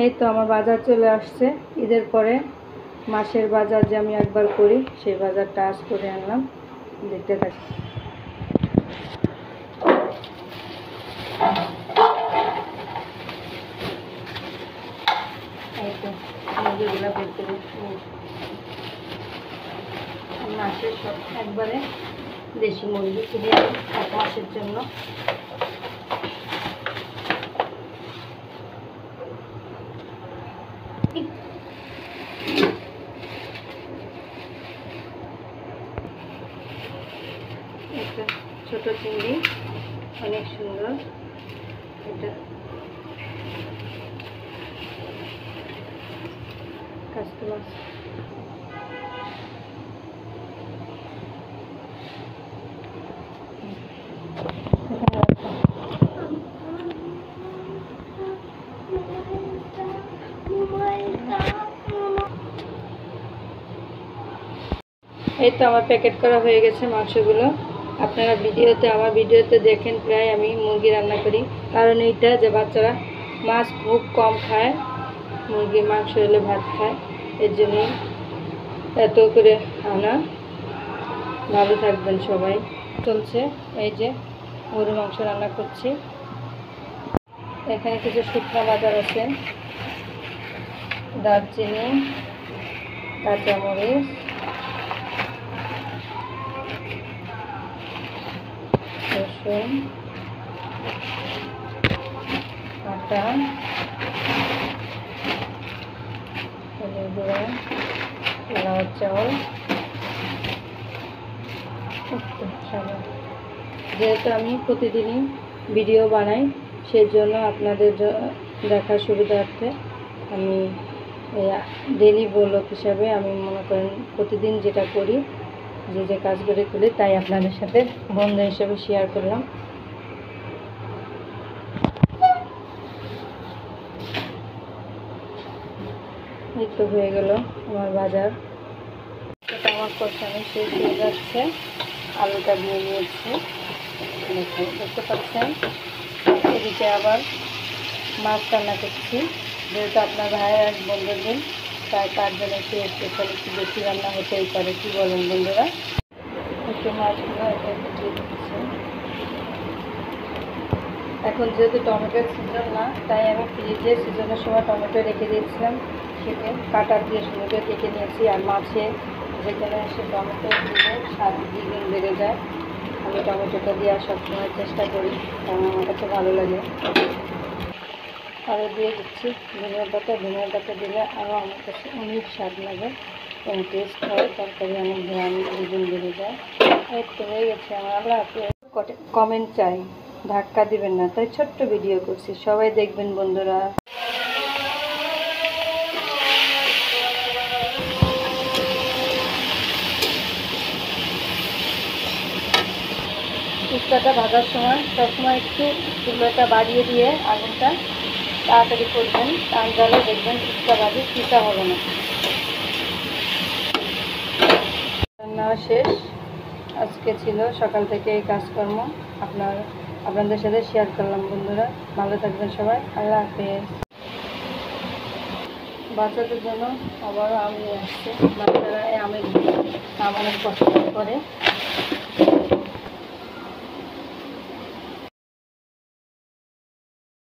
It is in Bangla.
এই তো আমার বাজার চলে আসছে। ঈদের পরে মাসের বাজার যে আমি একবার করি, সেই বাজারটা আজ করে আনলাম। দেখতে থাকি। এই তো মুরগিগুলো বের করে মাসের সব একবারে দেশি মুরগি কিনে এক মাসের জন্য। একটা ছোট চিংড়ি, অনেক সুন্দর। এটা কাস্টমার এই তো আমার প্যাকেট করা হয়ে গেছে মাংসগুলো। আপনারা আমার ভিডিওতে দেখেন প্রায় আমি মুরগি রান্না করি, কারণ এইটা যে বাচ্চারা মাছ খুব কম খায়, মুরগির মাংস হলে ভাত খায়, এর জন্যই এত করে আনা। ভালো থাকবেন সবাই। চলছে এই যে গরুর মাংস রান্না করছি। এখানে কিছু শুকনো বাজার আছে, দারচিনি, কাঁচামরিচ, রসুন, আটা, হলুদ গুঁড়া, লাল চাউল। যেহেতু আমি প্রতিদিনই ভিডিও বানাই, সেই জন্য আপনাদের দেখার সুবিধার্থে আমি ডেইলি ব্লগ হিসাবে আমি মনে করেন প্রতিদিন যেটা করি, যে কাজগুলি করি, তাই আপনাদের সাথে বন্ধু হিসেবে শেয়ার করলাম। এই তো হয়ে গেল আমার বাজার। এটা আমার কষানো শেষ হয়ে যাচ্ছে। আলুটা দিয়ে নিয়েছি, দেখতে পাচ্ছেন। এদিকে আবার মাছ রান্না করছি, যেহেতু আপনার ভাইয়ের এক বন্ধুর দিন, তাই তার জন্য একটু স্পেশাল একটু বেশি রান্না হতেই পারে। কী বলেন বন্ধুরা? একটু মাছগুলো এটা দিয়ে দিচ্ছি। এখন যেহেতু টমেটোর সিজন না, তাই আমি ফ্রিজে সিজনের সময় টমেটো রেখে দিয়েছিলাম, সেটা কাটা দিয়ে সুন্দর কেটে নিয়েছি। আর মাছে যেখানে এসে টমেটো দিলে স্বাদ দ্বিগুণ বেড়ে যায়। আমি টমেটোটা দেওয়ার সবসময় চেষ্টা করি, কারণ আমার কাছে ভালো লাগে। আরও দিয়ে দিচ্ছি ধনিয়ার পাতা। ধনিয়ার পাতা দিলে আরও আমার কাছে অনেক স্বাদ লাগে এবং টেস্ট হয়, তরকারি অনেক ঘ্রাণ দ্বিগুণ বেড়ে যায়। এই তো হয়ে গেছে আমার। আল্লাহ কমেন্ট চাই, ধাক্কা দিবেন না, তাই ছোট্ট ভিডিও করছি, সবাই দেখবেন বন্ধুরা। ফুচকাটা ভাজার সময় সবসময় একটু চুলাটা বাড়িয়ে দিয়ে আগুনটা তাড়াতাড়ি করবেন, টান জালে দেখবেন ফুচকা ভাজি পিঠা হবে না। রান্না শেষ। আজকে ছিল সকাল থেকে এই কাজকর্ম, আপনাদের সাথে শেয়ার করলাম বন্ধুরা। ভালো থাকবেন সবাই। আল্লাহ হাফেজ। বাচ্চাদের জন্য আবারও আম নিয়ে আসছে। বাচ্চারা এই আমের আম অনেক পছন্দ করে।